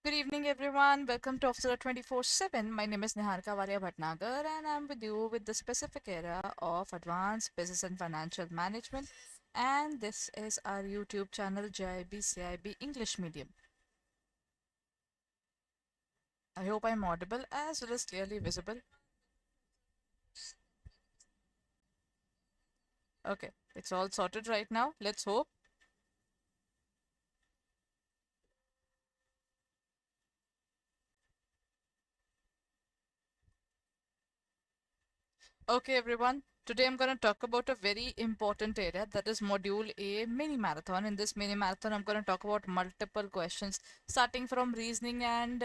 Good evening, everyone. Welcome to Officer 24/7. My name is Niharika Bhatnagar, and I'm with you with the specific area of Advanced Business and Financial Management. And this is our YouTube channel, JAIIB CIB English Medium. I hope I'm audible as well as clearly visible. Okay, it's all sorted right now. Let's hope. Okay, everyone. Today I'm going to talk about a very important area that is Module A mini marathon. In this mini marathon, I'm going to talk about multiple questions starting from reasoning and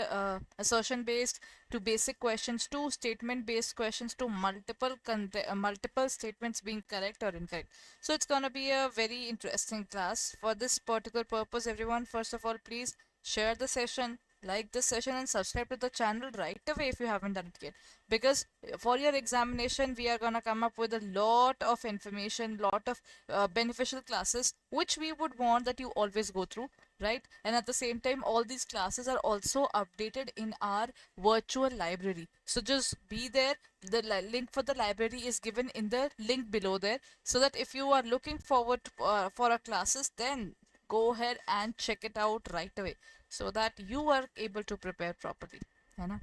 assertion based to basic questions to statement based questions to multiple statements being correct or incorrect. So it's going to be a very interesting class. For this particular purpose, everyone, first of all, please share the session, like this session, and subscribe to the channel right away if you haven't done it yet, because for your examination we are going to come up with a lot of information, lot of beneficial classes which we would want that you always go through, right? And at the same time, all these classes are also updated in our virtual library, so just be there. The link for the library is given in the link below there, so that if you are looking forward to, for our classes, then go ahead and check it out right away so that you are able to prepare properly, है ना?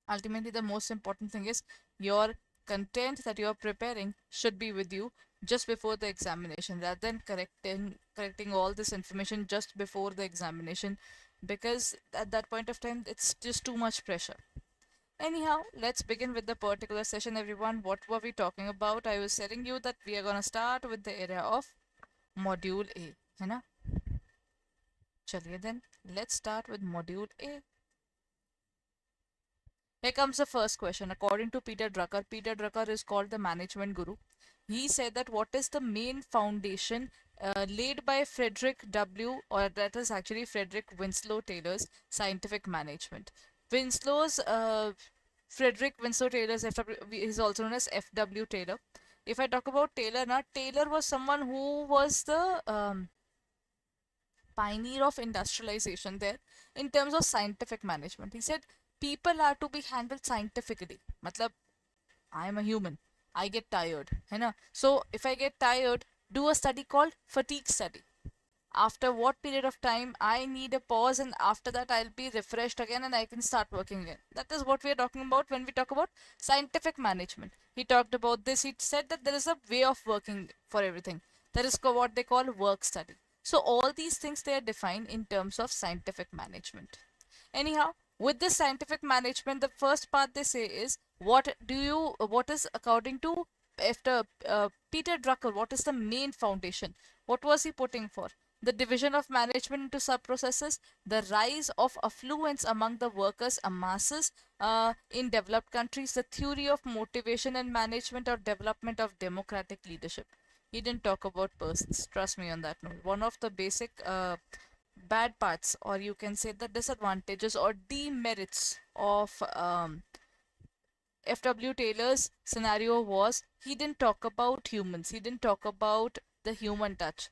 Ultimately, the most important thing is your content that you are preparing should be with you just before the examination, rather than correcting all this information just before the examination, because at that point of time it's just too much pressure. Anyhow, let's begin with the particular session, everyone. What were we talking about? I was telling you that we are going to start with the area of module A, है ना? चलिए then, let's start with module A. Here comes the first question. According to Peter Drucker is called the management guru. He said that what is the main foundation laid by Frederick W., or that is actually Frederick Winslow Taylor's scientific management. Winslow's Frederick Winslow Taylor's FW is also known as FW Taylor. If I talk about Taylor, now Taylor was someone who was the pioneer of industrialization there in terms of scientific management. He said people are to be handled scientifically. Matlab, I am a human. I get tired. है ना? So if I get tired, do a study called fatigue study. After what period of time I need a pause, and after that I'll be refreshed again and I can start working again. That is what we are talking about when we talk about scientific management. He talked about this. He said that there is a way of working for everything. That is what they call work study. So all these things, they are defined in terms of scientific management. Anyhow, with this scientific management, the first part they say is what is according to after Peter Drucker, what is the main foundation? What was he putting for? The division of management into sub-processes, the rise of affluence among the workers and masses in developed countries, the theory of motivation and management or development of democratic leadership. He didn't talk about persons, trust me on that note. One of the basic bad parts, or you can say the disadvantages or demerits of F.W. Taylor's scenario was he didn't talk about humans, he didn't talk about the human touch.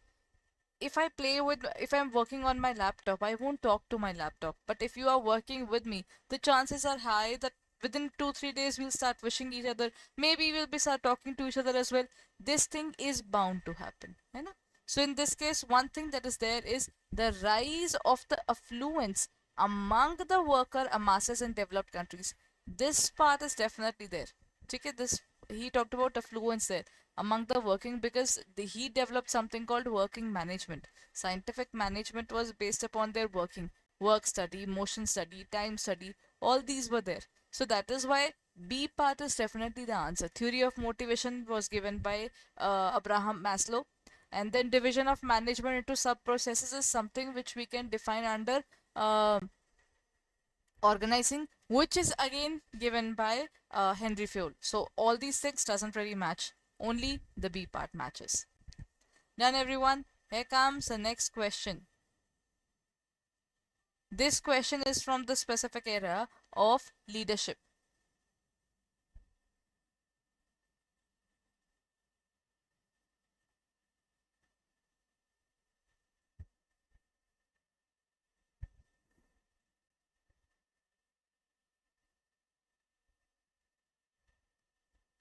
If I'm working on my laptop, I won't talk to my laptop. But if you are working with me, the chances are high that within 2-3 days we'll start wishing each other. Maybe we'll be start talking to each other as well. This thing is bound to happen. है ना? So in this case, one thing that is there is the rise of the affluence among the worker masses in developed countries. This part is definitely there. Okay, this he talked about affluence there among the working, because he developed something called working management. Scientific management was based upon their work study, motion study, time study. All these were there. So that is why B part is definitely the answer. Theory of motivation was given by Abraham Maslow, and then division of management into sub processes is something which we can define under uh, organizing, which is again given by Henry Fayol. So all these things doesn't really match. Only the B part matches. Done, everyone. Here comes the next question. This question is from the specific area of leadership.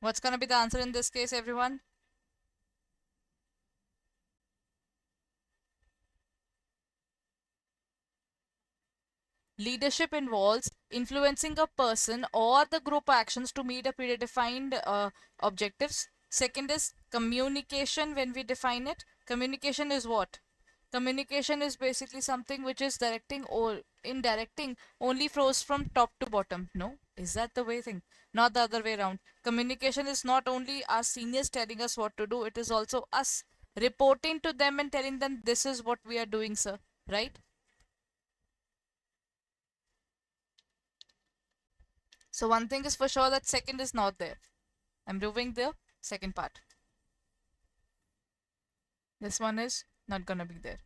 What's gonna be the answer in this case, everyone? Leadership involves influencing a person or the group actions to meet a predefined objectives. Second is communication. When we define it, communication is what? Communication is basically something which is directing or in directing only flows from top to bottom. No, is that the way thing? Not the other way around. Communication is not only our seniors telling us what to do, it is also us reporting to them and telling them this is what we are doing, sir. Right? So one thing is for sure that second is not there. I'm removing the second part. This one is not gonna be there.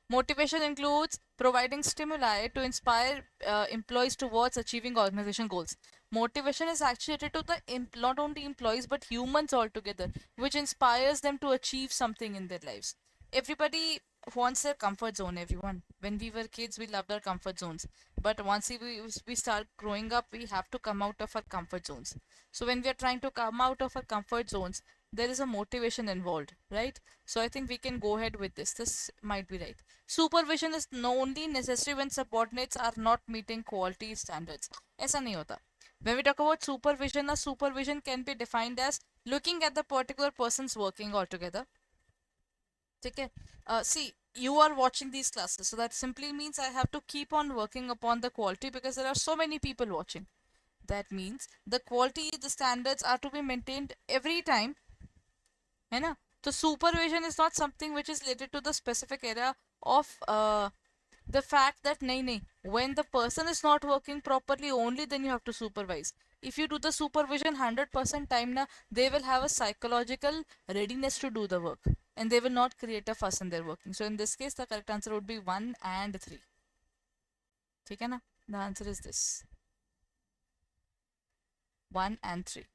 Motivation includes providing stimuli to inspire employees towards achieving organization goals. Motivation is actually related to the not only employees but humans altogether, which inspires them to achieve something in their lives. Everybody wants their comfort zone, everyone. When we were kids, we loved our comfort zones. But once we start growing up, we have to come out of our comfort zones. So when we are trying to come out of our comfort zones, there is a motivation involved, right? So I think we can go ahead with this. This might be right. Supervision is only necessary when subordinates are not meeting quality standards. ऐसा नहीं होता. When we talk about supervision, a supervision can be defined as looking at the particular person's working altogether. Okay. See, you are watching these classes, so that simply means I have to keep on working upon the quality because there are so many people watching. That means the quality, the standards are to be maintained every time, है ना? So supervision is not something which is related to the specific area of the fact that nahi, when the person is not working properly, only then you have to supervise. If you do the supervision 100% time na, they will have a psychological readiness to do the work and they will not create a fuss in their working. So in this case, the correct answer would be 1 and 3. ठीक है ना? The answer is this. 1 and 3.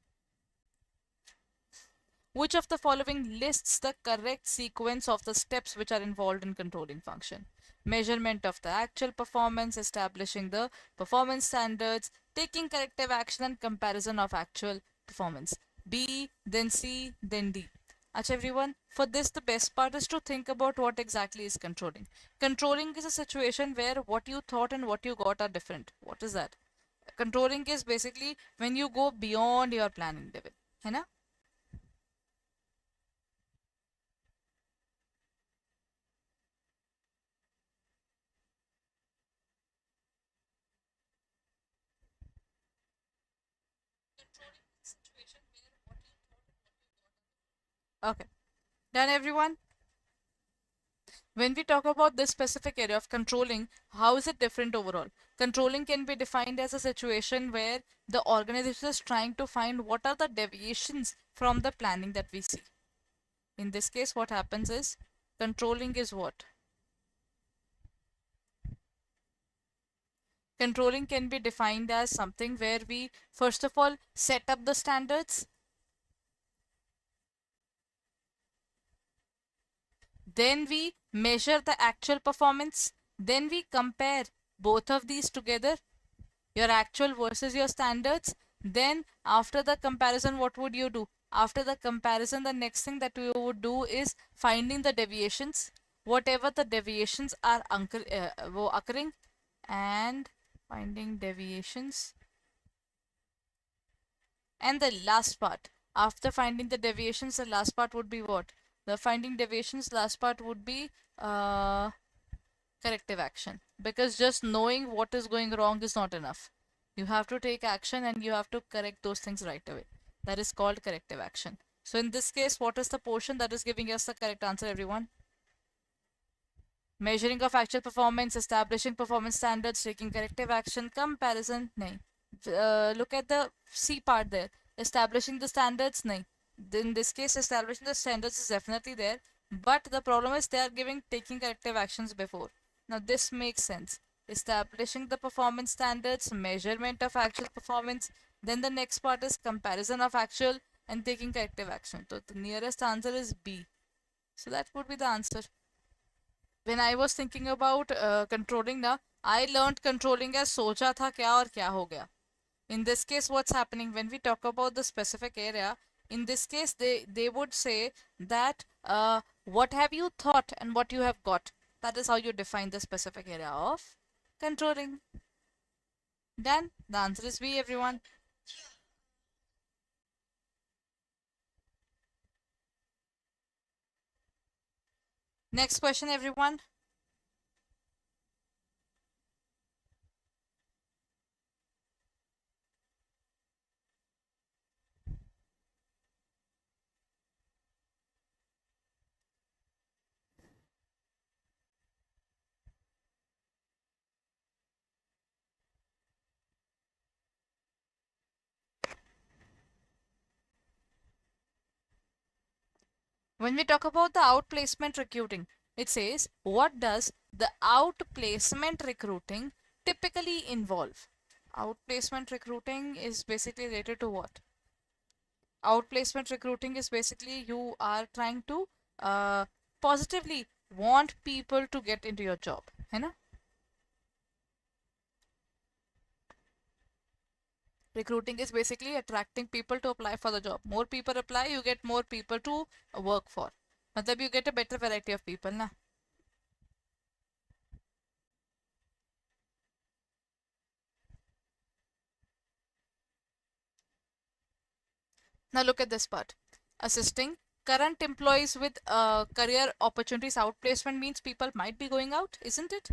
Which of the following lists the correct sequence of the steps which are involved in controlling function? Measurement of the actual performance, establishing the performance standards, taking corrective action and comparison of actual performance. B, then C, then D. Acha everyone, for this the best part is to think about what exactly is controlling. Controlling is a situation where what you thought and what you got are different. What is that? Controlling is basically when you go beyond your planning level. है ना? Okay. Done everyone? When we talk about this specific area of controlling, how is it different overall? Controlling can be defined as a situation where the organization is trying to find what are the deviations from the planning that we see. In this case, what happens is controlling is what? Controlling can be defined as something where we first of all set up the standards, then we measure the actual performance, then we compare both of these together, your actual versus your standards. Then after the comparison, what would you do? After the comparison, the next thing that you would do is finding the deviations, whatever the deviations are occurring, and finding deviations. And the last part, after finding the deviations, the last part would be what? The finding deviations last part would be corrective action, because just knowing what is going wrong is not enough. You have to take action and you have to correct those things right away. That is called corrective action. So in this case, what is the portion that is giving us the correct answer, everyone? Measuring of actual performance, establishing performance standards, taking corrective action, comparison, nahi. Look at the C part there. Establishing the standards, nahi. In this case, establishing the standards is definitely there, but the problem is they are giving taking corrective actions before. Now this makes sense. Establishing the performance standards, measurement of actual performance, then the next part is comparison of actual and taking corrective action. So the nearest answer is B. So that would be the answer. When I was thinking about controlling now, I learned controlling as सोचा था क्या और क्या हो गया. In this case, what's happening when we talk about the specific area, In this case, they would say that what have you thought and what you have got. That is how you define the specific area of controlling. Done? The answer is B, everyone. Next question, everyone. When we talk about the outplacement recruiting, it says, what does the outplacement recruiting typically involve? Outplacement recruiting is basically related to what? Outplacement recruiting is basically you are trying to uh, positively want people to get into your job. है ना? Recruiting is basically attracting people to apply for the job. More people apply, you get more people to work for. मतलब you get a better variety of people ना. Now look at this part. Assisting current employees with career opportunities. Outplacement means people might be going out, isn't it?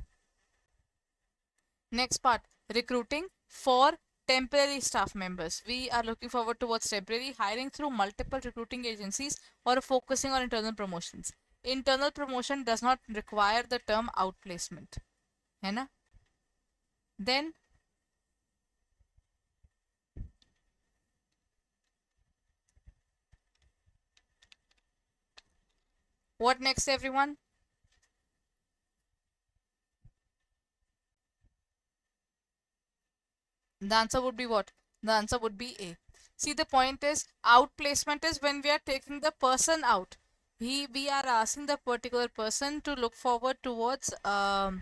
Next part, recruiting for temporary staff members. We are looking forward towards temporary hiring through multiple recruiting agencies or focusing on internal promotions. Internal promotion does not require the term outplacement. है ना? Then what next, everyone? The answer would be what? The answer would be A. See, the point is, outplacement is when we are taking the person out. We are asking the particular person to look forward towards out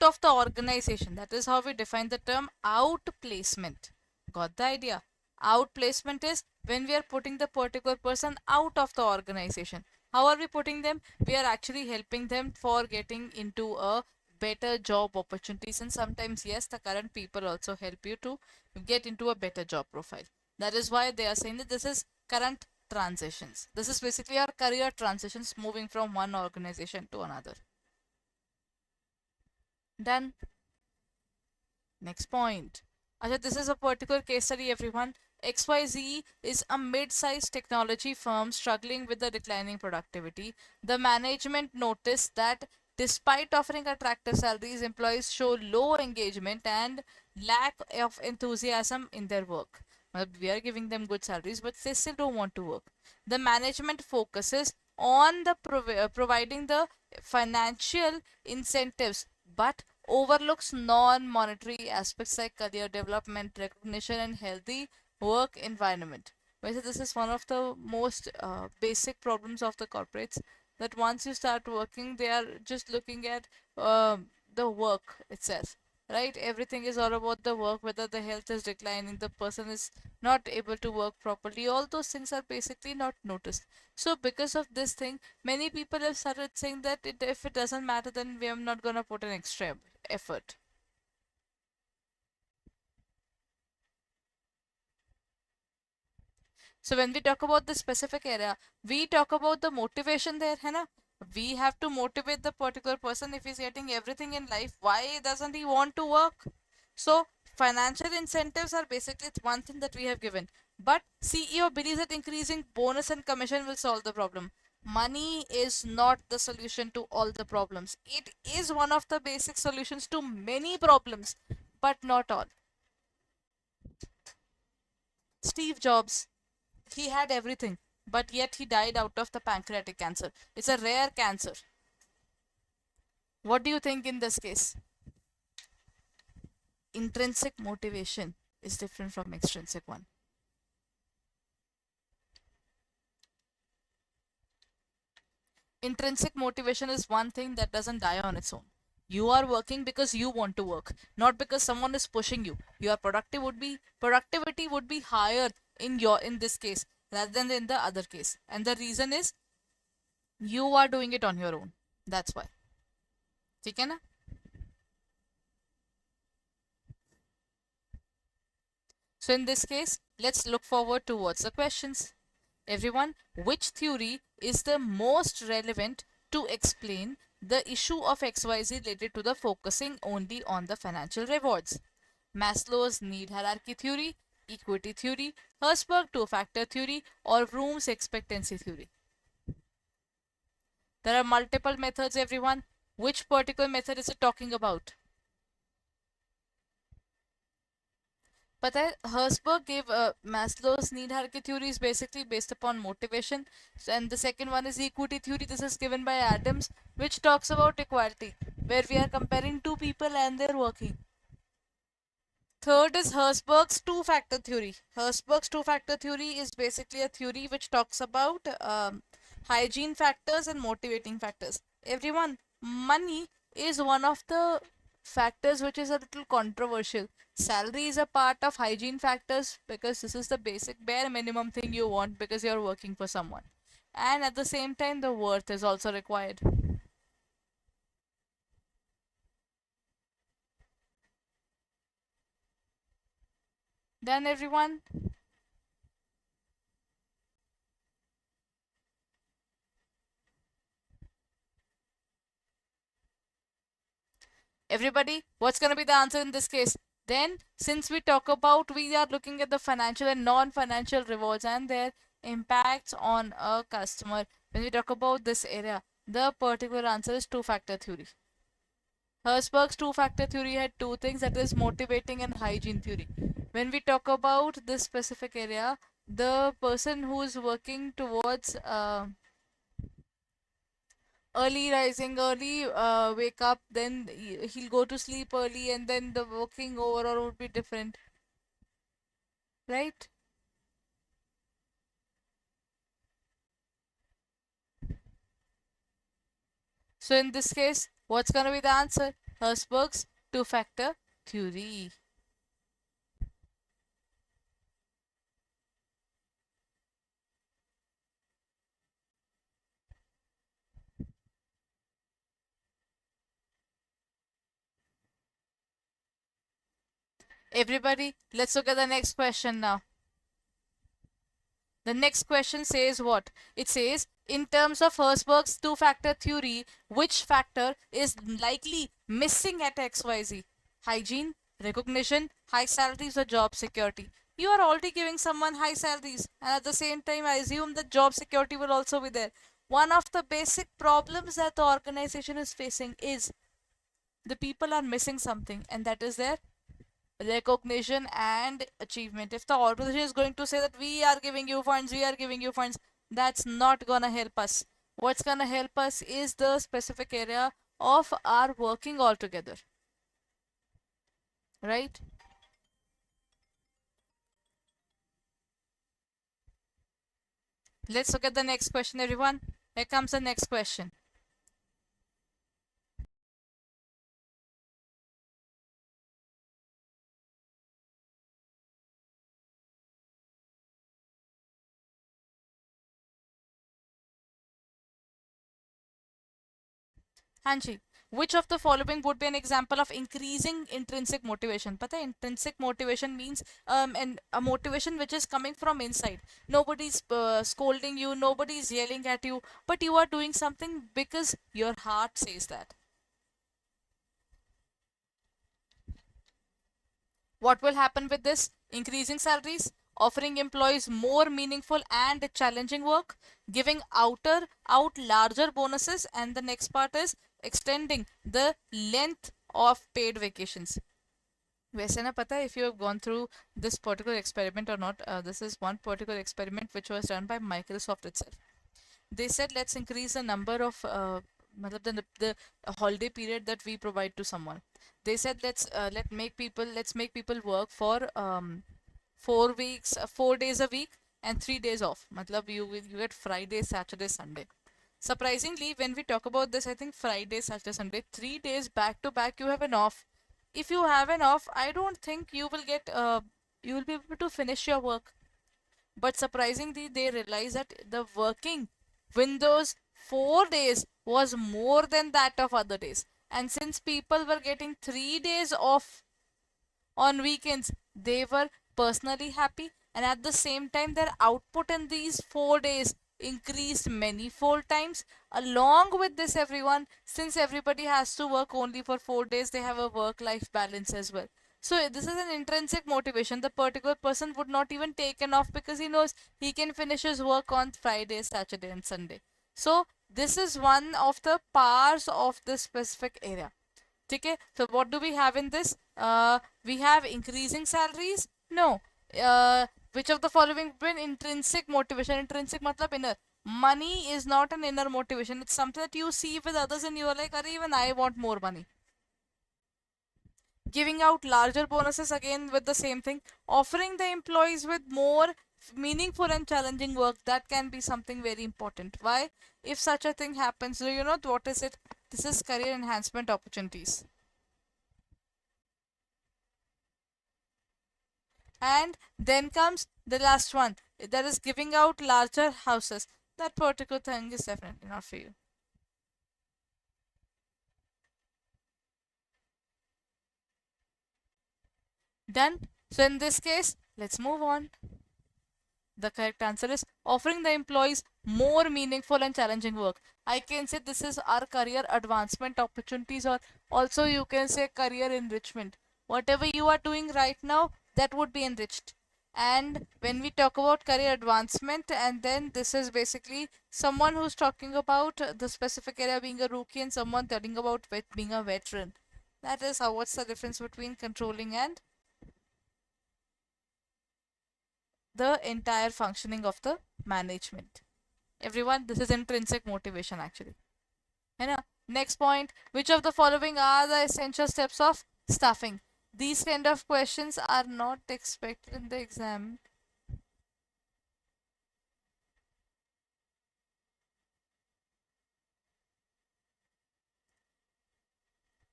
of the organization. That is how we define the term outplacement. Got the idea? Outplacement is when we are putting the particular person out of the organization. How are we putting them? We are actually helping them for getting into a better job opportunities, and sometimes yes, the current people also help you to get into a better job profile. That is why they are saying that this is current transitions. This is basically our career transitions, moving from one organization to another. Done. Next point. Ajay, this is a particular case study, everyone. XYZ is a mid-sized technology firm struggling with the declining productivity. The management noticed that despite offering attractive salaries, employees show low engagement and lack of enthusiasm in their work. We are giving them good salaries, but they still don't want to work. The management focuses on the providing the financial incentives, but overlooks non-monetary aspects like career development, recognition, and healthy work environment. Whereas this is one of the most basic problems of the corporates, that once you start working, they are just looking at the work itself. Right? Everything is all about the work, whether the health is declining, the person is not able to work properly. All those things are basically not noticed. So, because of this thing, many people have started saying that if it doesn't matter, then we are not gonna put an extra effort. So when we talk about the specific area, we talk about the motivation there, है ना? We have to motivate the particular person. If he's getting everything in life, why doesn't he want to work? So financial incentives are basically one thing that we have given. But CEO believes that increasing bonus and commission will solve the problem. Money is not the solution to all the problems. It is one of the basic solutions to many problems, but not all. Steve Jobs, he had everything, but yet he died out of the pancreatic cancer. It's a rare cancer. What do you think in this case? Intrinsic motivation is different from extrinsic one. Intrinsic motivation is one thing that doesn't die on its own. You are working because you want to work, not because someone is pushing you. Your productivity would be higher in this case rather than in the other case, and the reason is you are doing it on your own. That's why. ठीक है ना? So in this case, let's look forward towards the questions. Everyone, which theory is the most relevant to explain the issue of XYZ related to the focusing only on the financial rewards? Maslow's need hierarchy theory, equity theory, Herzberg two-factor theory, or Room's expectancy theory? There are multiple methods, everyone. Which particular method is it talking about? But Herzberg gave Maslow's need hierarchy theory is basically based upon motivation, and the second one is equity theory. This is given by Adams, which talks about equality, where we are comparing two people and their working. Third is Herzberg's two-factor theory. Herzberg's two-factor theory is basically a theory which talks about hygiene factors and motivating factors. Everyone, money is one of the factors which is a little controversial. Salary is a part of hygiene factors because this is the basic bare minimum thing you want because you're working for someone. And at the same time, the worth is also required. Done, everyone? Everybody, what's going to be the answer in this case? Then, since we talk about, we are looking at the financial and non-financial rewards and their impacts on a customer. When we talk about this area, the particular answer is two-factor theory. Herzberg's two-factor theory had two things, that is motivating and hygiene theory. When we talk about this specific area, the person who is working towards early rising, early wake up, then he'll go to sleep early, and then the working overall would be different, right? So in this case, what's going to be the answer? Herzberg's two-factor theory. Everybody, let's look at the next question now. The next question says what? It says, in terms of Herzberg's two-factor theory, which factor is likely missing at XYZ? Hygiene, recognition, high salaries, or job security? You are already giving someone high salaries, and at the same time, I assume that job security will also be there. One of the basic problems that the organization is facing is the people are missing something, and that is their recognition and achievement. If the organization is going to say that we are giving you funds, we are giving you funds, that's not gonna help us. What's gonna help us is the specific area of our working all together, right? Let's look at the next question, everyone. Here comes the next question. हाँ जी, which of the following would be an example of increasing intrinsic motivation? पता है intrinsic motivation means and a motivation which is coming from inside. Nobody's scolding you, nobody's yelling at you, but you are doing something because your heart says that. What will happen with this? Increasing salaries, offering employees more meaningful and challenging work, giving out larger bonuses, and the next part is extending the length of paid vacations. वैसे ना पता है if you have gone through this particular experiment or not, this is one particular experiment which was done by Microsoft itself. They said let's increase the number of the holiday period that we provide to someone. They said let's make people work for 4 weeks, 4 days a week and 3 days off. मतलब you get Friday, Saturday, Sunday. Surprisingly, when we talk about this, I think Friday, Saturday, Sunday, 3 days back to back, you have an off. If you have an off, I don't think you will be able to finish your work. But surprisingly, they realized that the working Windows 4 days was more than that of other days. And since people were getting 3 days off on weekends, they were personally happy, and at the same time their output in these 4 days increased many fold times. Along with this, everyone, since everybody has to work only for 4 days, they have a work life balance as well. So this is an intrinsic motivation. The particular person would not even take an off because he knows he can finish his work on Friday, Saturday and Sunday. So this is one of the powers of this specific area. Okay, so what do we have in this? We have increasing salaries. No. Which of the following been intrinsic motivation? Intrinsic matlab inner. Money is not an inner motivation. It's something that you see with others and you are like, even I want more money. Giving out larger bonuses, again with the same thing. Offering the employees with more meaningful and challenging work, that can be something very important. Why? If such a thing happens, do you know what is it? This is career enhancement opportunities. And then comes the last one, that is giving out larger houses. That particular thing is definitely not for you. Done. So in this case, let's move on. The correct answer is offering the employees more meaningful and challenging work. I can say this is our career advancement opportunities, or also you can say career enrichment. Whatever you are doing right now, that would be enriched. And when we talk about career advancement, and then this is basically someone who's talking about the specific area being a rookie and someone telling about being a veteran. That is how, what's the difference between controlling and the entire functioning of the management. Everyone, this is intrinsic motivation actually. Next point, which of the following are the essential steps of staffing? These kind of questions are not expected in the exam.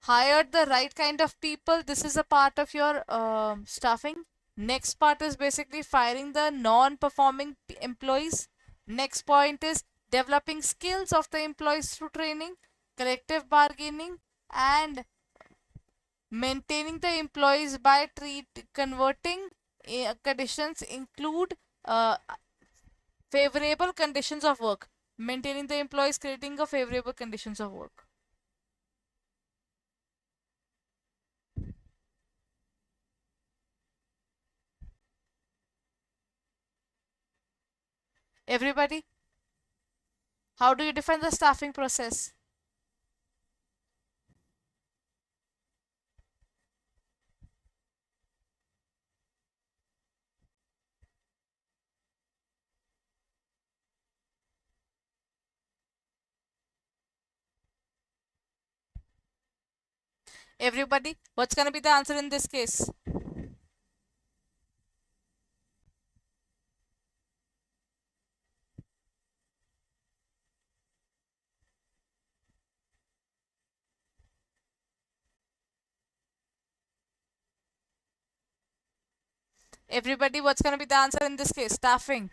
Hired the right kind of people. This is a part of your staffing. Next part is basically firing the non-performing employees. Next point is developing skills of the employees through training, collective bargaining, and maintaining the employees by converting conditions include favorable conditions of work. Maintaining the employees, creating a favorable conditions of work. Everybody, how do you define the staffing process? Everybody, what's going to be the answer in this case? Everybody, what's going to be the answer in this case? Staffing.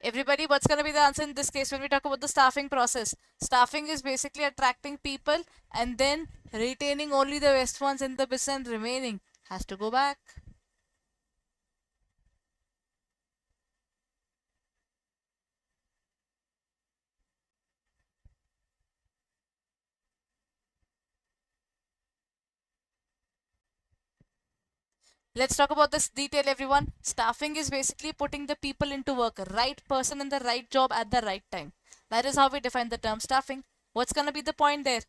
Everybody, what's going to be the answer in this case when we talk about the staffing process? Staffing is basically attracting people and then retaining only the best ones in the business, and remaining has to go back. Let's talk about this detail, everyone. Staffing is basically putting the people into work, right person in the right job at the right time. That is how we define the term staffing. What's going to be the point there?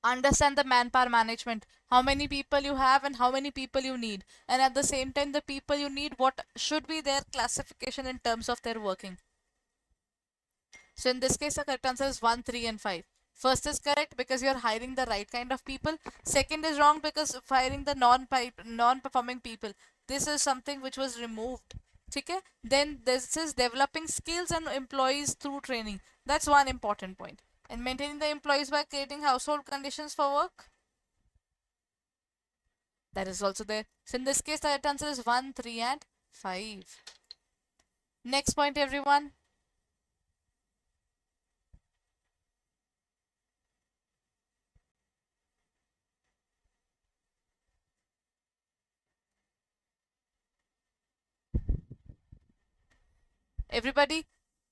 Understand the manpower management, how many people you have and how many people you need, and at the same time the people you need, what should be their classification in terms of their working. So in this case the correct answer is 1, 3 and 5. First is correct because you're hiring the right kind of people. Second is wrong because hiring the non-performing people, this is something which was removed. Okay, then this is developing skills and employees through training. That's one important point. And maintaining the employees by creating household conditions for work, that is also there. So in this case, the right answer is 1, 3, and 5. Next point, everyone. Everybody,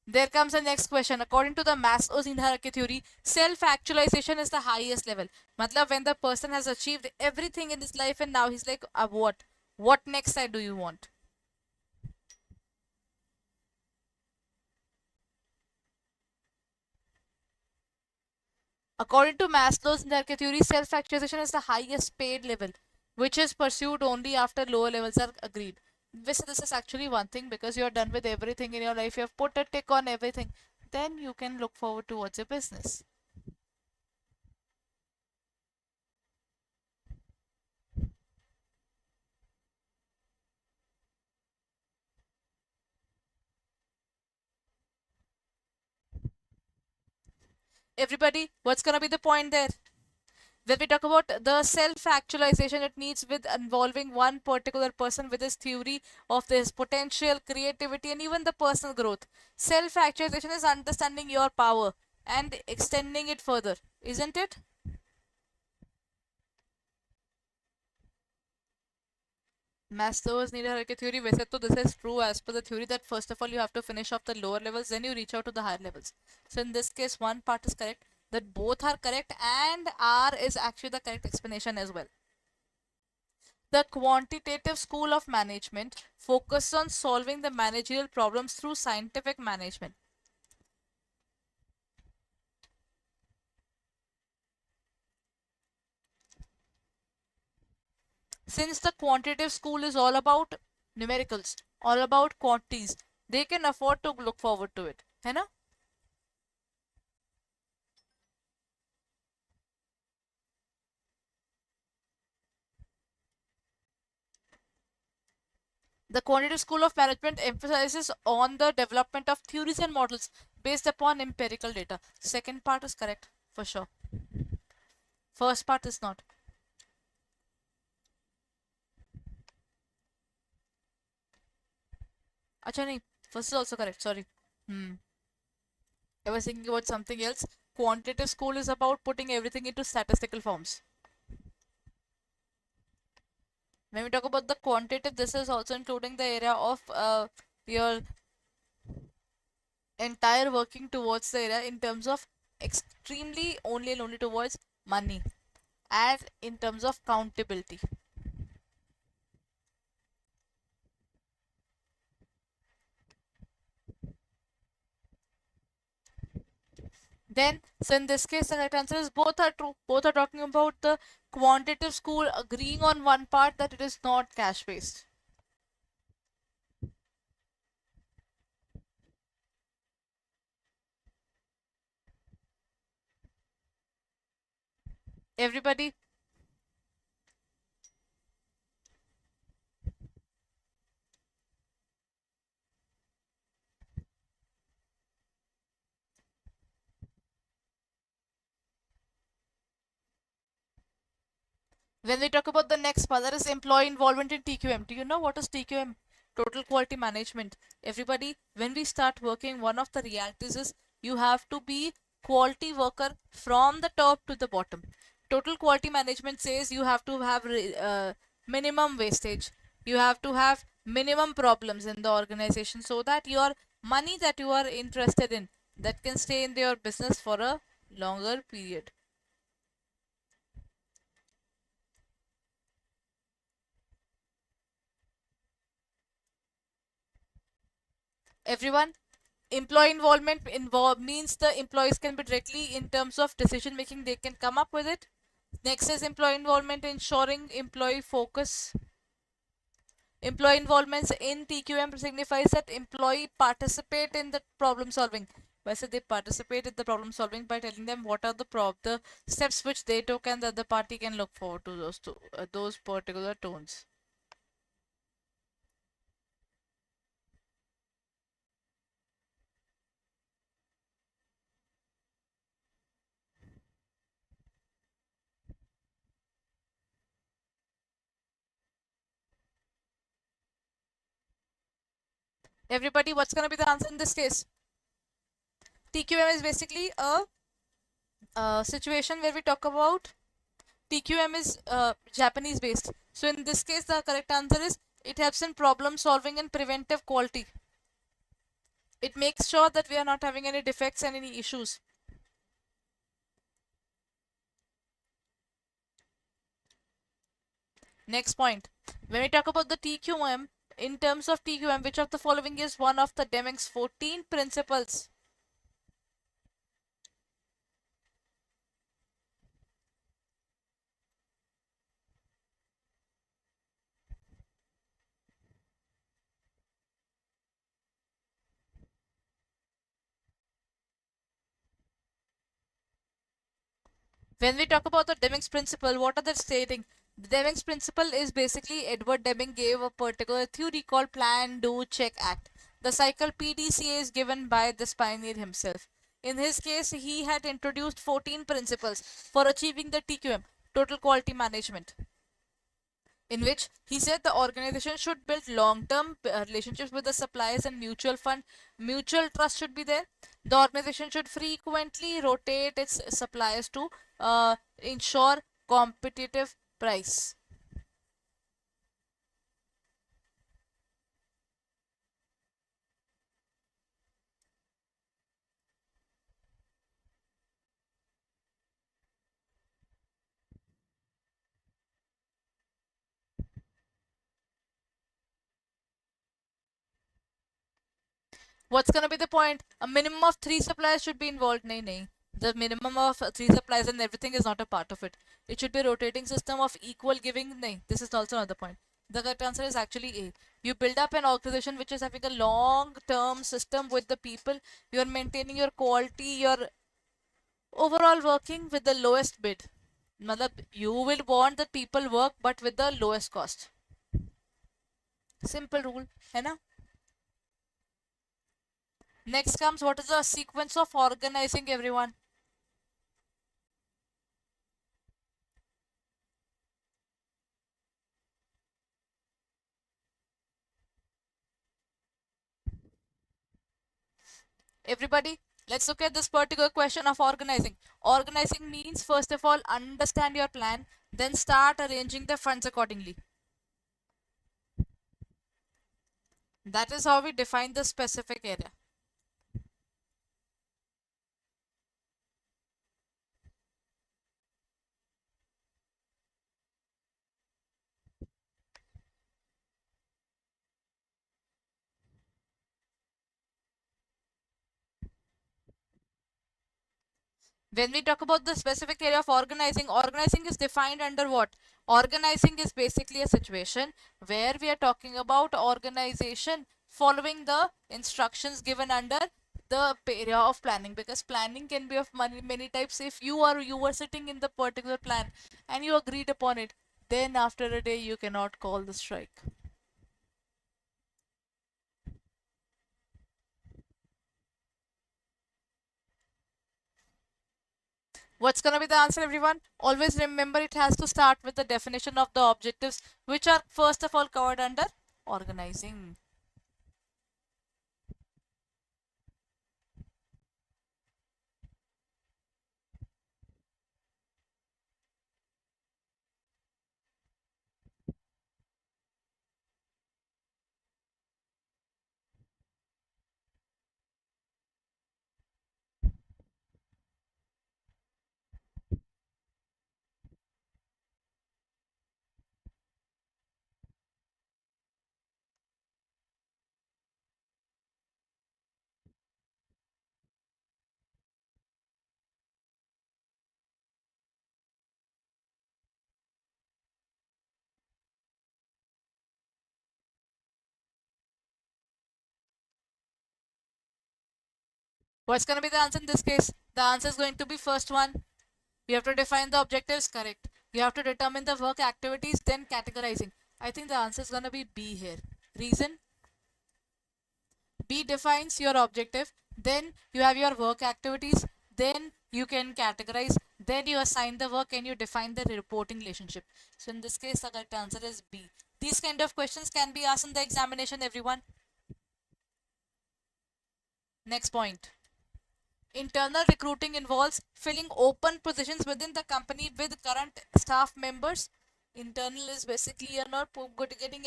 there comes the next question. According to the Maslow's hierarchy theory, self-actualization is the highest level. Matlab, when the person has achieved everything in this life and now he's like, what? What next I do you want? According to Maslow's hierarchy theory, self-actualization is the highest paid level, which is pursued only after lower levels are agreed. This is actually one thing because you're done with everything in your life, you have put a tick on everything, then you can look forward towards your business. Everybody, what's gonna be the point there? When we talk about the self-actualization, it needs with involving one particular person with his theory of this potential, creativity, and even the personal growth. Self-actualization is understanding your power and extending it further, isn't it? Maslow's need hierarchy theory, वैसे तो this is true as per the theory that first of all you have to finish off the lower levels, then you reach out to the higher levels. So in this case, one part is correct, that both are correct, and R is actually the correct explanation as well. The quantitative school of management focuses on solving the managerial problems through scientific management. Since the quantitative school is all about numericals, all about quantities, they can afford to look forward to it. है ना? The quantitative school of management emphasizes on the development of theories and models based upon empirical data. Second part is correct for sure. First part is not. Acha nahi. First is also correct. Sorry. I was thinking about something else. Quantitative school is about putting everything into statistical forms. When we talk about the quantitative, this is also including the area of your entire working towards the area in terms of extremely only and only towards money and in terms of countability. Then, so in this case, the right answer is both are true. Both are talking about the quantitative school agreeing on one part that it is not cash based. Everybody, when we talk about the next part, that is employee involvement in TQM. Do you know what is TQM? Total quality management. Everybody, when we start working, one of the realities is you have to be quality worker from the top to the bottom. Total quality management says you have to have minimum wastage. You have to have minimum problems in the organization so that your money that you are interested in that can stay in your business for a longer period. Everyone, employee involvement means the employees can be directly in terms of decision making, they can come up with it. Next is employee involvement, ensuring employee focus. Employee involvement in TQM signifies that employee participate in the problem solving. By say they participate in the problem solving by telling them what are the steps which they took, and the other party can look forward to those particular tones. Everybody, what's going to be the answer in this case? TQM is basically a situation where we talk about TQM is Japanese based. So in this case, the correct answer is it helps in problem solving and preventive quality. It makes sure that we are not having any defects and any issues. Next point. When we talk about the TQM, in terms of TQM, which of the following is one of the Deming's 14 principles? When we talk about the Deming's principle, what are they stating? The Deming's principle is basically Edward Deming gave a particular theory called Plan, Do, Check, Act. The cycle PDCA is given by this pioneer himself. In his case, he had introduced 14 principles for achieving the TQM, Total Quality Management, in which he said the organization should build long-term relationships with the suppliers and mutual fund. Mutual trust should be there. The organization should frequently rotate its suppliers to ensure competitive price. What's going to be the point? A minimum of three suppliers should be involved. Nay, nay. The minimum of three suppliers and everything is not a part of it. It should be a rotating system of equal giving. Nay, this is also another point. The correct answer is actually A. You build up an organization which is having a long term system with the people. You are maintaining your quality, your overall working with the lowest bid. Matlab, you will want that people work but with the lowest cost. Simple rule, है ना? Next comes what is the sequence of organizing everyone. Everybody, let's look at this particular question of organizing. Organizing means first of all understand your plan, then start arranging the funds accordingly. That is how we define the specific area. When we talk about the specific area of organizing, organizing is defined under what? Organizing is basically a situation where we are talking about organization following the instructions given under the area of planning, because planning can be of many types. If you were sitting in the particular plan and you agreed upon it, then after a day you cannot call the strike. What's going to be the answer, everyone? Always remember it has to start with the definition of the objectives, which are first of all covered under organizing. What's going to be the answer in this case? The answer is going to be first one. You have to define the objectives, correct. You have to determine the work activities, then categorizing. I think the answer is going to be B here. Reason? B defines your objective, then you have your work activities, then you can categorize, then you assign the work and you define the reporting relationship. So in this case, the correct answer is B. These kind of questions can be asked in the examination, everyone. Next point. Internal recruiting involves filling open positions within the company with current staff members. Internal is basically you're not getting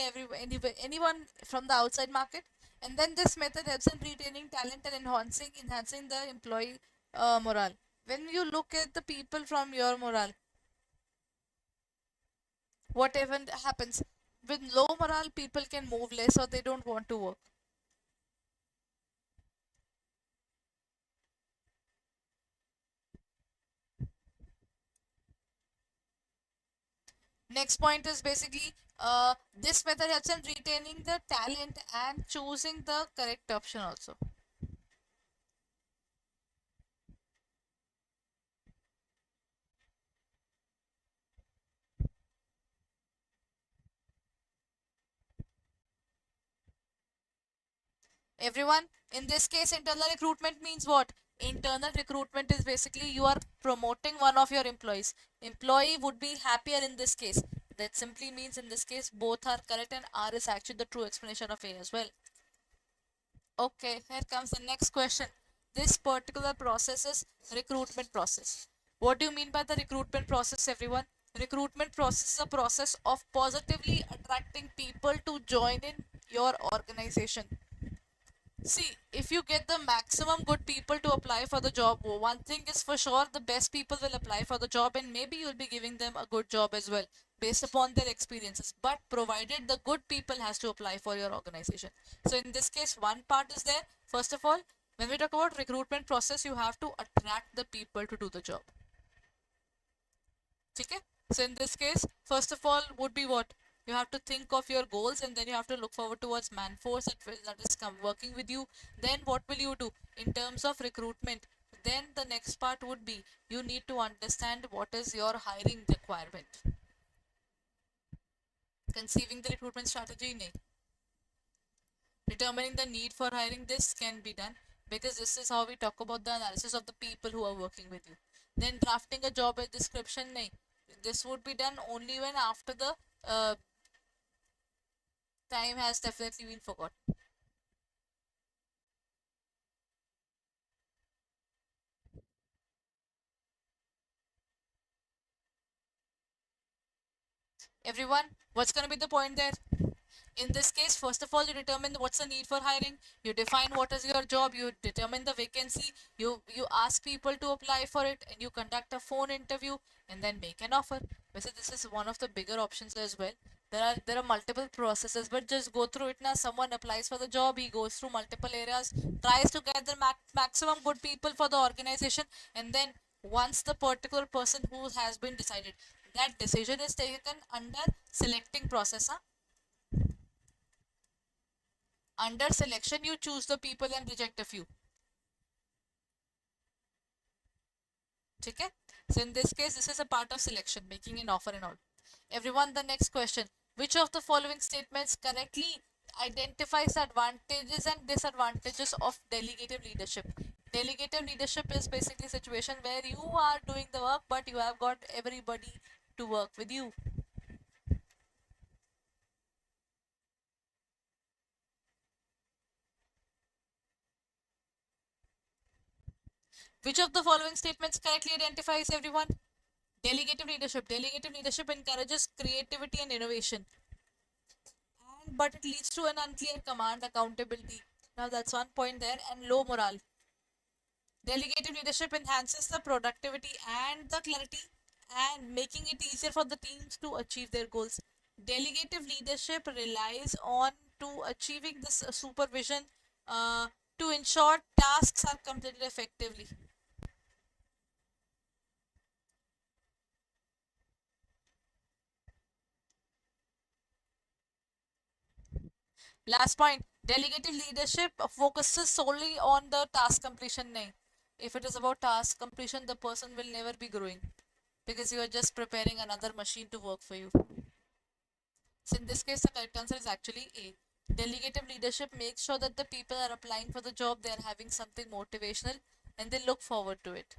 anyone from the outside market, and then this method helps in retaining talent and enhancing the employee morale. When you look at the people from your morale, whatever happens with low morale, people can move less or they don't want to work. Next point is basically this method helps in retaining the talent and choosing the correct option also. Everyone, in this case, internal recruitment means what? Internal recruitment is basically you are promoting one of your employees. Employee would be happier in this case. That simply means in this case both are correct and R is actually the true explanation of A as well. Okay, here comes the next question. This particular process is recruitment process. What do you mean by the recruitment process, everyone? Recruitment process is a process of positively attracting people to join in your organization. See, if you get the maximum good people to apply for the job, one thing is for sure the best people will apply for the job and maybe you'll be giving them a good job as well based upon their experiences. But provided the good people has to apply for your organization. So in this case, one part is there. First of all, when we talk about recruitment process, you have to attract the people to do the job. Okay? So in this case, first of all would be what? You have to think of your goals and then you have to look forward towards man force that is come working with you. Then what will you do in terms of recruitment? Then the next part would be you need to understand what is your hiring requirement. Conceiving the recruitment strategy, nahi. Determining the need for hiring, this can be done because this is how we talk about the analysis of the people who are working with you. Then drafting a job description, nahi. This would be done only when after the time has definitely been forgotten. Everyone, what's going to be the point there? In this case, first of all, you determine what's the need for hiring. You define what is your job. You determine the vacancy. You ask people to apply for it, and you conduct a phone interview, and then make an offer. This is one of the bigger options as well. There are multiple processes, but just go through it now. Someone applies for the job. He goes through multiple areas, tries to get the maximum good people for the organization, and then once the particular person who has been decided, that decision is taken under selecting process. Huh? Under selection, you choose the people and reject a few. Okay? So in this case, this is a part of selection, making an offer and all. Everyone, the next question. Which of the following statements correctly identifies the advantages and disadvantages of delegative leadership? Delegative leadership is basically a situation where you are doing the work, but you have got everybody to work with you. Which of the following statements correctly identifies everyone? Delegative leadership. Delegative leadership encourages creativity and innovation, but it leads to an unclear command accountability. Now that's one point there, and low morale. Delegative leadership enhances the productivity and the clarity and making it easier for the teams to achieve their goals. Delegative leadership relies on to achieving this supervision uh, to ensure tasks are completed effectively. Last point. Delegative leadership focuses solely on the task completion. Nahi. If it is about task completion, the person will never be growing because you are just preparing another machine to work for you. So in this case, the correct answer is actually A. Delegative leadership makes sure that the people are applying for the job, they are having something motivational, and they look forward to it.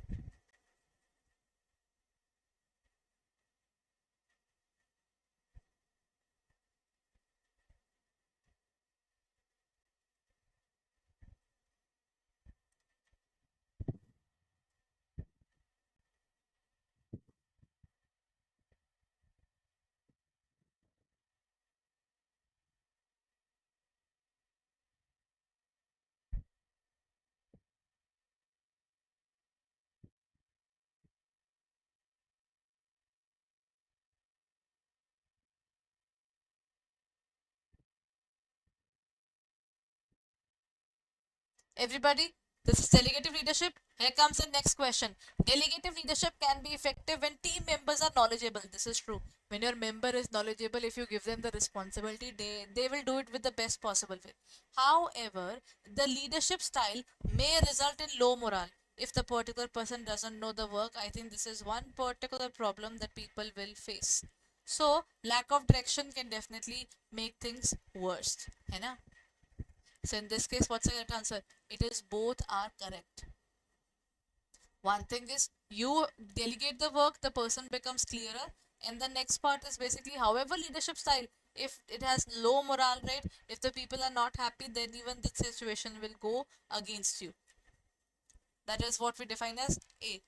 Everybody, this is delegative leadership. Here comes the next question. Delegative leadership can be effective when team members are knowledgeable. This is true. When your member is knowledgeable, if you give them the responsibility, they will do it with the best possible way. However, the leadership style may result in low morale. If the particular person doesn't know the work, I think this is one particular problem that people will face. So, lack of direction can definitely make things worse. है ना? So in this case, what's the correct answer? It is both are correct. One thing is you delegate the work, the person becomes clearer. And the next part is basically, however, leadership style, if it has low morale rate, if the people are not happy, then even the situation will go against you. That is what we define as A.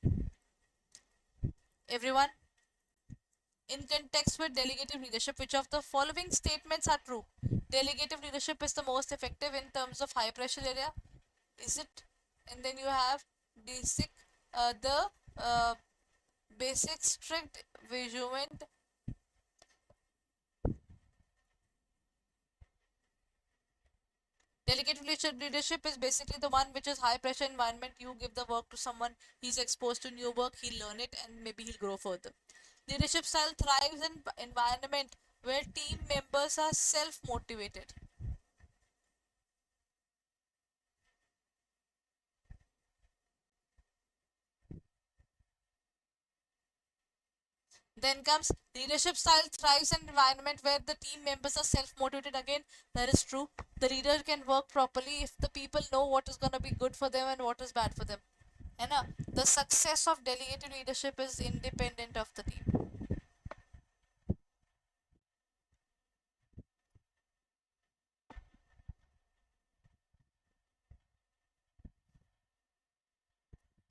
Everyone, in context with delegative leadership, which of the following statements are true? Delegative leadership is the most effective in terms of high pressure area. Is it? And then you have basic, the basic strict vigilant. Delegative leadership is basically the one which is high pressure environment. You give the work to someone, he's exposed to new work, he'll learn it, and maybe he'll grow further. Leadership style thrives in environment where team members are self motivated. Then comes leadership style thrives in environment where the team members are self-motivated. Again, that is true. The leader can work properly if the people know what is going to be good for them and what is bad for them. And the success of delegated leadership is independent of the team.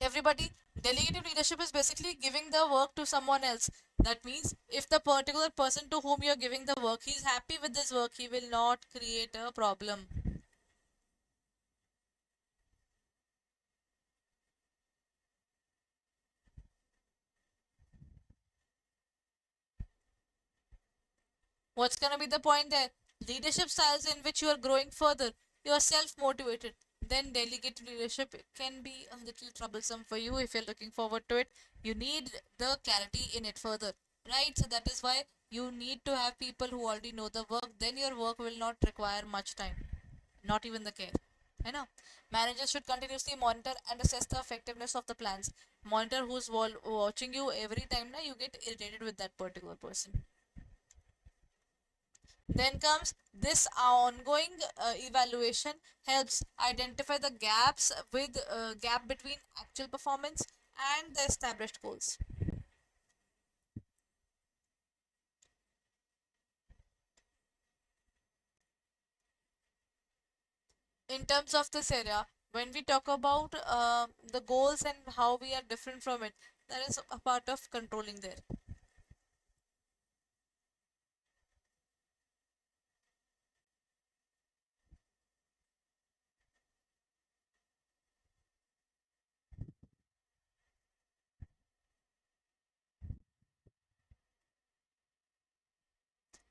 Everybody, delegated leadership is basically giving the work to someone else. That means if the particular person to whom you are giving the work, he is happy with this work, he will not create a problem. What's going to be the point there? Leadership styles in which you are growing further, you are self motivated. Then delegated leadership can be a little troublesome for you if you're looking forward to it. You need the clarity in it further, right? So that is why you need to have people who already know the work. Then your work will not require much time, not even the care. I know. Managers should continuously monitor and assess the effectiveness of the plans. Monitor who's watching you every time. Now you get irritated with that particular person. Then comes this ongoing evaluation helps identify the gaps with gap between actual performance and the established goals. In terms of this area, when we talk about the goals and how we are different from it, that is a part of controlling there.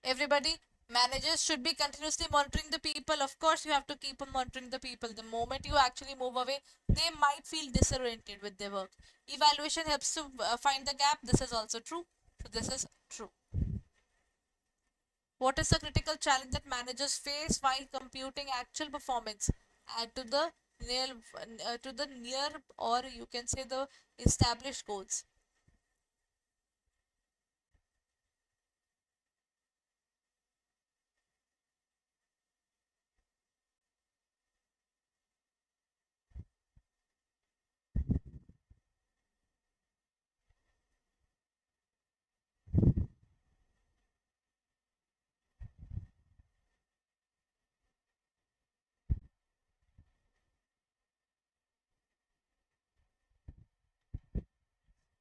Everybody, managers should be continuously monitoring the people. Of course, you have to keep on monitoring the people. The moment you actually move away, they might feel disoriented with their work. Evaluation helps to find the gap. This is also true. So this is true. What is the critical challenge that managers face while computing actual performance to the near near, or you can say the established goals?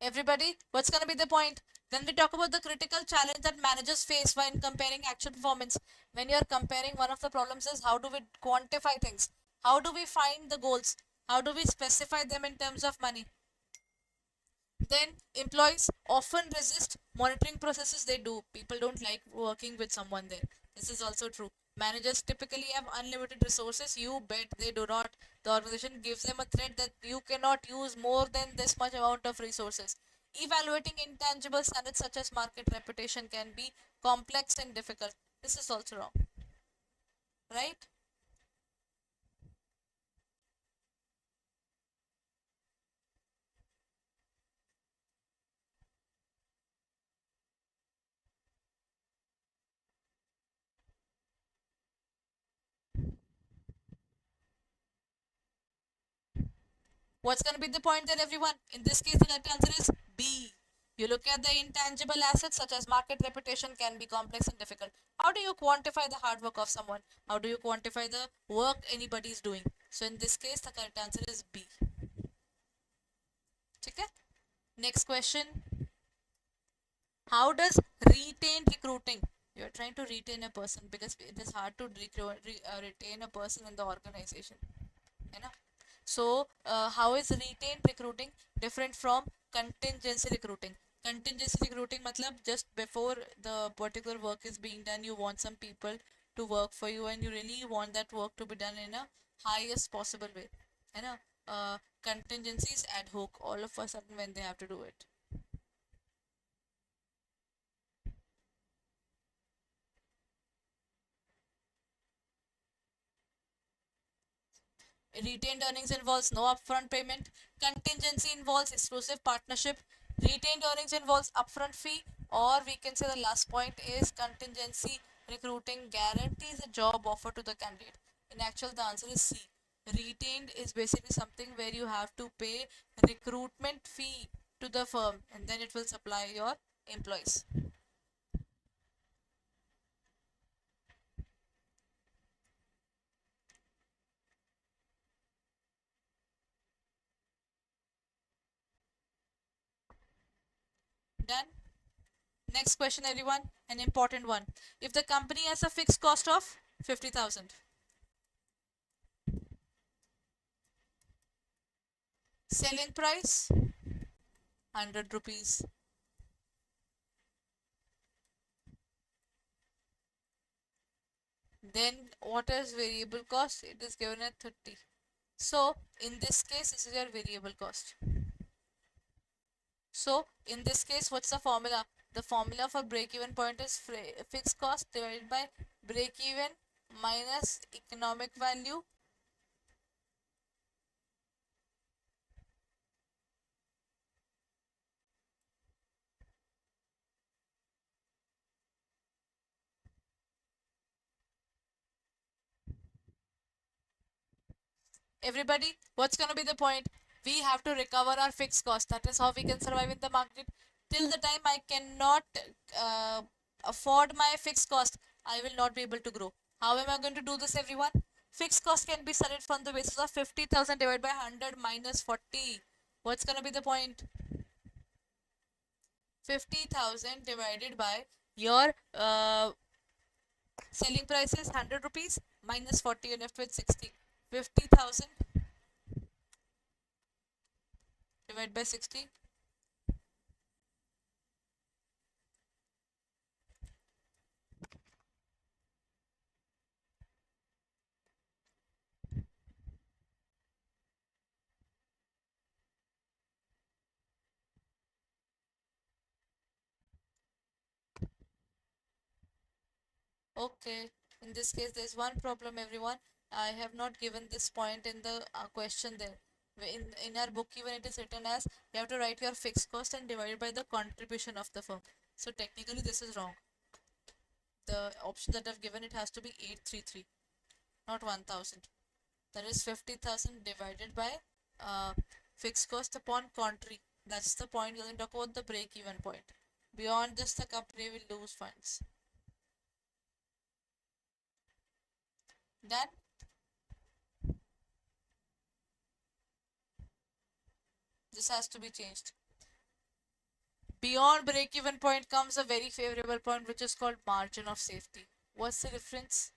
Everybody, what's going to be the point? Then we talk about the critical challenge that managers face when comparing actual performance. When you're comparing, one of the problems is how do we quantify things? How do we find the goals? How do we specify them in terms of money? Then employees often resist monitoring processes they do. People don't like working with someone there. This is also true. Managers typically have unlimited resources. You bet they do not. The organization gives them a threat that you cannot use more than this much amount of resources. Evaluating intangible standards such as market reputation can be complex and difficult. This is also wrong, right? What's going to be the point then, everyone? In this case, the correct answer is B. You look at the intangible assets such as market reputation can be complex and difficult. How do you quantify the hard work of someone? How do you quantify the work anybody is doing? So in this case, the correct answer is B. Okay? Next question. How does retained recruiting? You're trying to retain a person because it is hard to retain a person in the organization. You know? So, how is retained recruiting different from contingency recruiting? Contingency recruiting matlab just before the particular work is being done, you want some people to work for you and you really want that work to be done in a highest possible way. You know, contingency is ad hoc all of a sudden when they have to do it. Retained earnings involves no upfront payment. Contingency involves exclusive partnership. Retained earnings involves upfront fee, or we can say the last point is contingency recruiting guarantees a job offer to the candidate. In actual, the answer is C. Retained is basically something where you have to pay recruitment fee to the firm and then it will supply your employees. Done? Next question, everyone. An important one. If the company has a fixed cost of 50,000, selling price 100 rupees, then what is variable cost? It is given at 30. So in this case, this is your variable cost. So in this case, what's the formula? The formula for break even point is fixed cost divided by break even minus economic value. Everybody, what's going to be the point? We have to recover our fixed cost. That is how we can survive in the market. Till the time I cannot uh, afford my fixed cost, I will not be able to grow. How am I going to do this, everyone? Fixed cost can be studied from the basis of 50,000 divided by 100 minus 40. What's going to be the point? 50,000 divided by your selling price is 100 rupees minus 40, you're left with 60. 50,000 divided by 60. Okay, in this case, there's one problem, everyone. I have not given this point in the question there. In our book, even it is written as you have to write your fixed cost and divide by the contribution of the firm. So technically, this is wrong. The option that I've given, it has to be 833, not 1000. That is 50,000 divided by uh, fixed cost upon country. That's the point. We're going to talk about the break-even point. Beyond this, the company will lose funds. Done. This has to be changed. Beyond break-even point comes a very favorable point, which is called margin of safety. What's the difference?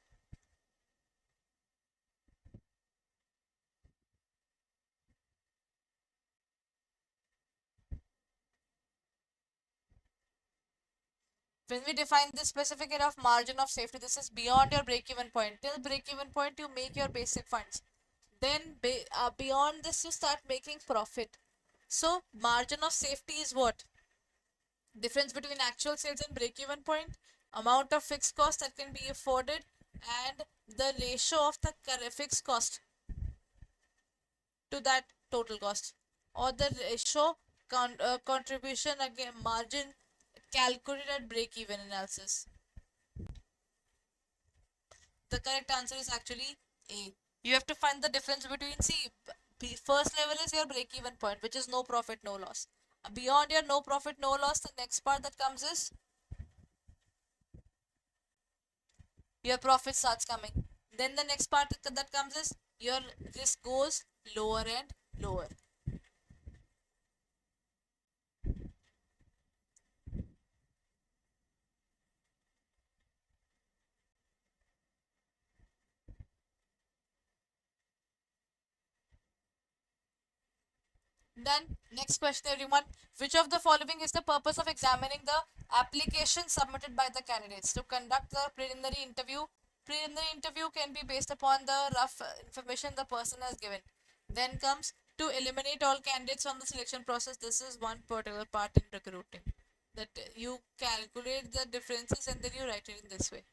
When we define this specific area of margin of safety, this is beyond your break-even point. Till break-even point, you make your basic funds. Then beyond this, you start making profit. So margin of safety is what? Difference between actual sales and break-even point, amount of fixed cost that can be afforded, and the ratio of the fixed cost to that total cost, or the ratio contribution again margin calculated at break even analysis. The correct answer is actually A. You have to find the difference between, see, first level is your break even point, which is no profit no loss. Beyond your no profit no loss, the next part that comes is your profit starts coming. Then the next part that comes is your risk goes lower and lower. Then, next question, everyone. Which of the following is the purpose of examining the application submitted by the candidates? To conduct the preliminary interview. Preliminary interview can be based upon the rough information the person has given. Then comes to eliminate all candidates from the selection process. This is one particular part in recruiting. That you calculate the differences and then you write it in this way.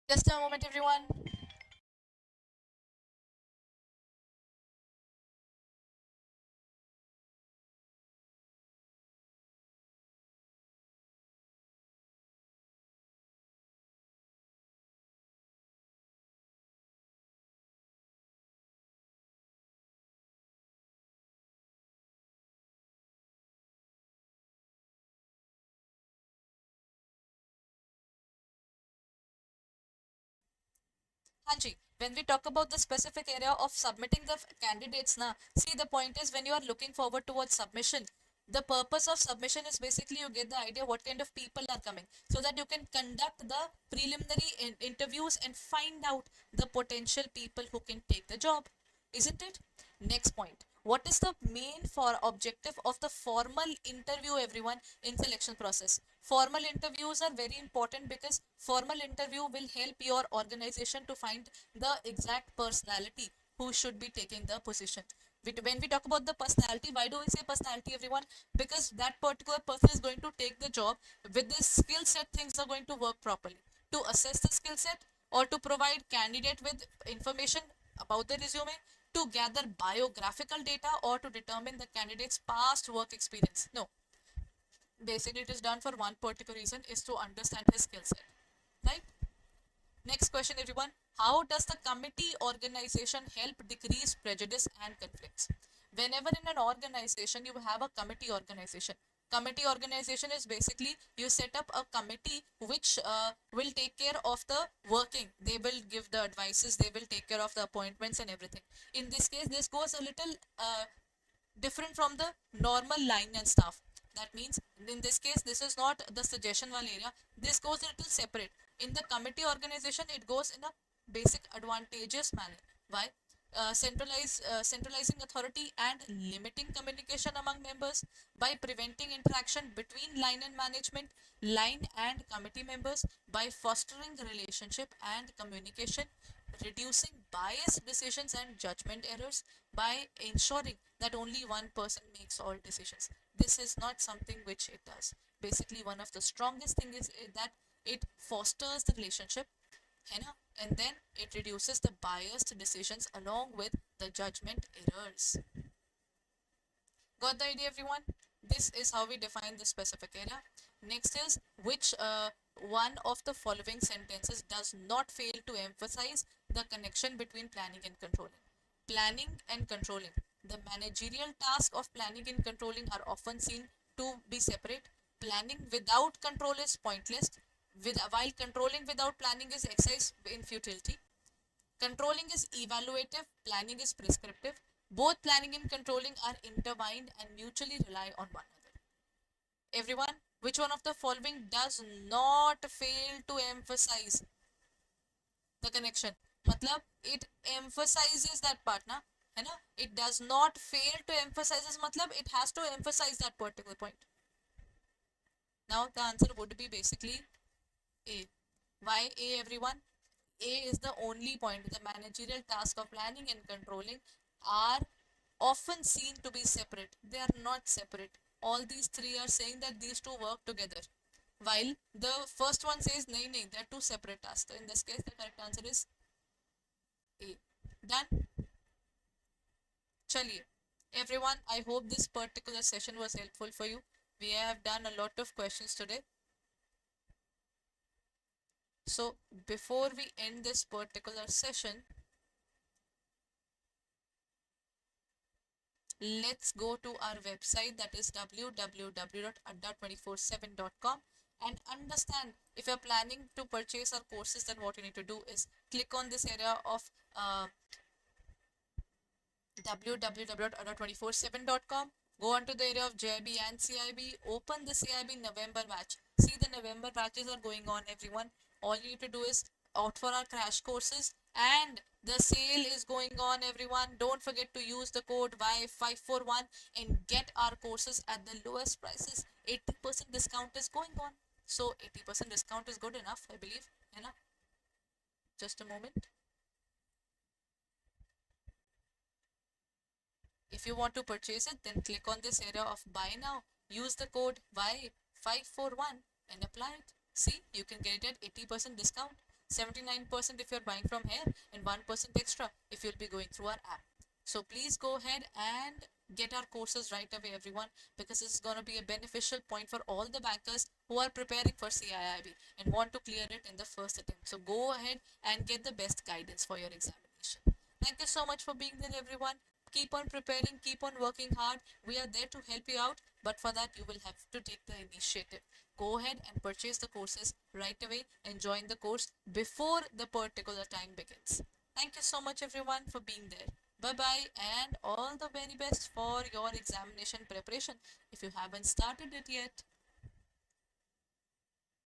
Just a moment, everyone. Hanji, when we talk about the specific area of submitting the candidates, na, see the point is when you are looking forward towards submission, the purpose of submission is basically you get the idea what kind of people are coming so that you can conduct the preliminary interviews and find out the potential people who can take the job, isn't it? Next point. What is the main for objective of the formal interview, everyone, in selection process? Formal interviews are very important because formal interview will help your organization to find the exact personality who should be taking the position. When we talk about the personality, why do we say personality, everyone? Because that particular person is going to take the job with this skill set, things are going to work properly. To assess the skill set, or to provide candidate with information about the resume, to gather biographical data, or to determine the candidate's past work experience. No, basically it is done for one particular reason, is to understand his skill set, right? Next question, everyone. How does the committee organization help decrease prejudice and conflicts? Whenever in an organization you have a committee organization, committee organization is basically you set up a committee which will take care of the working. They will give the advices, they will take care of the appointments and everything. In this case, this goes a little different from the normal line and stuff. That means in this case, this is not the suggestion one area. This goes a little separate. In the committee organization, it goes in a basic advantageous manner. Why? Centralizing authority and limiting communication among members by preventing interaction between line and management, line and committee members, by fostering relationship and communication, reducing biased decisions and judgment errors, by ensuring that only one person makes all decisions. This is not something which it does. Basically, one of the strongest things is that it fosters the relationship, है ना? And then it reduces the biased decisions along with the judgment errors. Got the idea, everyone? This is how we define the specific area. Next is, which one of the following sentences does not fail to emphasize the connection between planning and controlling? Planning and controlling. The managerial task of planning and controlling are often seen to be separate. Planning without control is pointless, while controlling without planning is exercise in futility. Controlling is evaluative, planning is prescriptive. Both planning and controlling are intertwined and mutually rely on one another. Everyone, which one of the following does not fail to emphasize the connection? Matlab, it emphasizes that part, na? है ना? It does not fail to emphasize, matlab it has to emphasize that particular point. Now the answer would be basically A. Why A, everyone? A is the only point. The managerial task of planning and controlling are often seen to be separate. They are not separate. All these three are saying that these two work together. While the first one says, nahi, nahi, they are two separate tasks. So in this case, the correct answer is A. Done? Chaliye. Everyone, I hope this particular session was helpful for you. We have done a lot of questions today. So before we end this particular session, let's go to our website, that is www.adda247.com, and understand, if you're planning to purchase our courses, then what you need to do is click on this area of www.adda247.com. Go on to the area of JAIIB and CIB. Open the CIB November batch. See, the November batches are going on, everyone. All you need to do is opt for our crash courses, and the sale is going on, everyone. Don't forget to use the code Y541 and get our courses at the lowest prices. 80% discount is going on. So 80% discount is good enough, I believe. है ना? Just a moment. If you want to purchase it, then click on this area of buy now. Use the code Y541 and apply it. See, you can get it at 80% discount, 79% if you're buying from here, and 1% extra if you'll be going through our app. So please go ahead and get our courses right away, everyone, because this is going to be a beneficial point for all the bankers who are preparing for CIIB and want to clear it in the first attempt. So go ahead and get the best guidance for your examination. Thank you so much for being there, everyone. Keep on preparing, keep on working hard. We are there to help you out, but for that you will have to take the initiative. Go ahead and purchase the courses right away and join the course before the particular time begins. Thank you so much, everyone, for being there. Bye-bye, and all the very best for your examination preparation if you haven't started it yet.